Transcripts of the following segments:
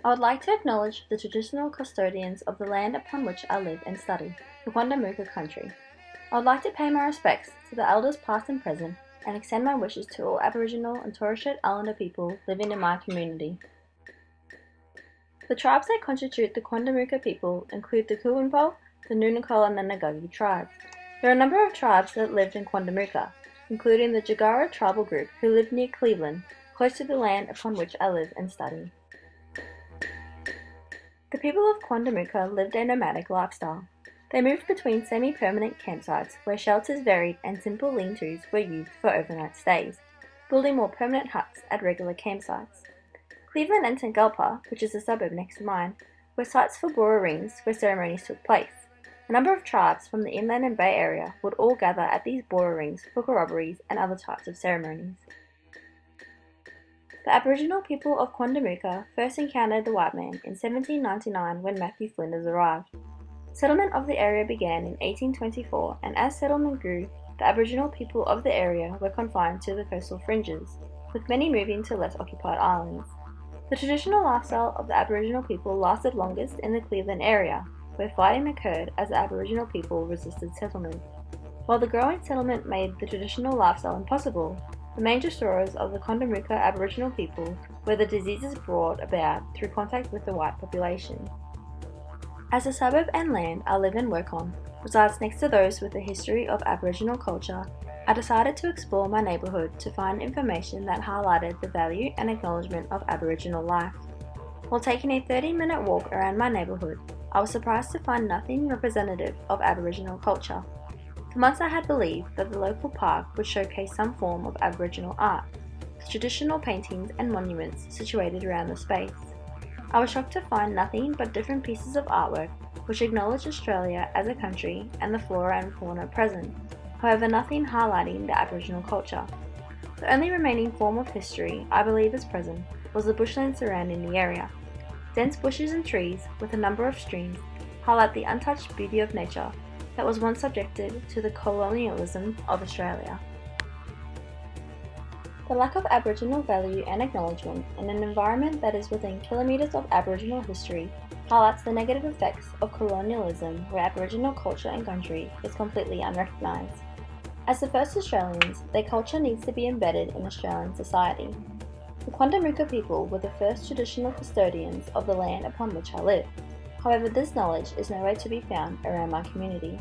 I would like to acknowledge the traditional custodians of the land upon which I live and study, the Quandamooka country. I would like to pay my respects to the elders past and present and extend my wishes to all Aboriginal and Torres Strait Islander people living in my community. The tribes that constitute the Quandamooka people include the Kuinpo, the Ngunnawal and the Ngunggi tribes. There are a number of tribes that lived in Quandamooka, including the Jagara tribal group who lived near Cleveland, close to the land upon which I live and study. The people of Quandamooka lived a nomadic lifestyle. They moved between semi-permanent campsites where shelters varied and simple lean-tos were used for overnight stays, building more permanent huts at regular campsites. Cleveland and St. which is a suburb next to mine, were sites for Bora rings where ceremonies took place. A number of tribes from the Inland and Bay Area would all gather at these Bora rings for corroborees and other types of ceremonies. The Aboriginal people of Quandamooka first encountered the white man in 1799 when Matthew Flinders arrived. Settlement of the area began in 1824, and as settlement grew, the Aboriginal people of the area were confined to the coastal fringes, with many moving to less occupied islands. The traditional lifestyle of the Aboriginal people lasted longest in the Cleveland area, where fighting occurred as the Aboriginal people resisted settlement. While the growing settlement made the traditional lifestyle impossible, the main destroyers of the Quandamooka Aboriginal people were the diseases brought about through contact with the white population. As the suburb and land I live and work on resides next to those with a history of Aboriginal culture, I decided to explore my neighbourhood to find information that highlighted the value and acknowledgement of Aboriginal life. While taking a 30-minute walk around my neighbourhood, I was surprised to find nothing representative of Aboriginal culture. For months I had believed that the local park would showcase some form of Aboriginal art, with traditional paintings and monuments situated around the space. I was shocked to find nothing but different pieces of artwork which acknowledge Australia as a country and the flora and fauna present, however nothing highlighting the Aboriginal culture. The only remaining form of history I believe is present was the bushland surrounding the area. Dense bushes and trees, with a number of streams, highlight the untouched beauty of nature that was once subjected to the colonialism of Australia. The lack of Aboriginal value and acknowledgement in an environment that is within kilometres of Aboriginal history highlights the negative effects of colonialism where Aboriginal culture and country is completely unrecognised. As the first Australians, their culture needs to be embedded in Australian society. The Quandamooka people were the first traditional custodians of the land upon which I live. However, this knowledge is nowhere to be found around my community.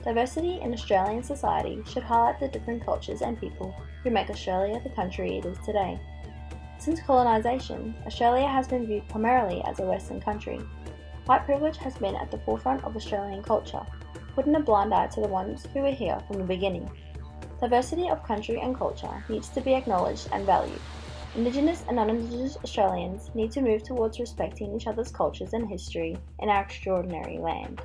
Diversity in Australian society should highlight the different cultures and people who make Australia the country it is today. Since colonisation, Australia has been viewed primarily as a Western country. White privilege has been at the forefront of Australian culture, putting a blind eye to the ones who were here from the beginning. Diversity of country and culture needs to be acknowledged and valued. Indigenous and non-Indigenous Australians need to move towards respecting each other's cultures and history in our extraordinary land.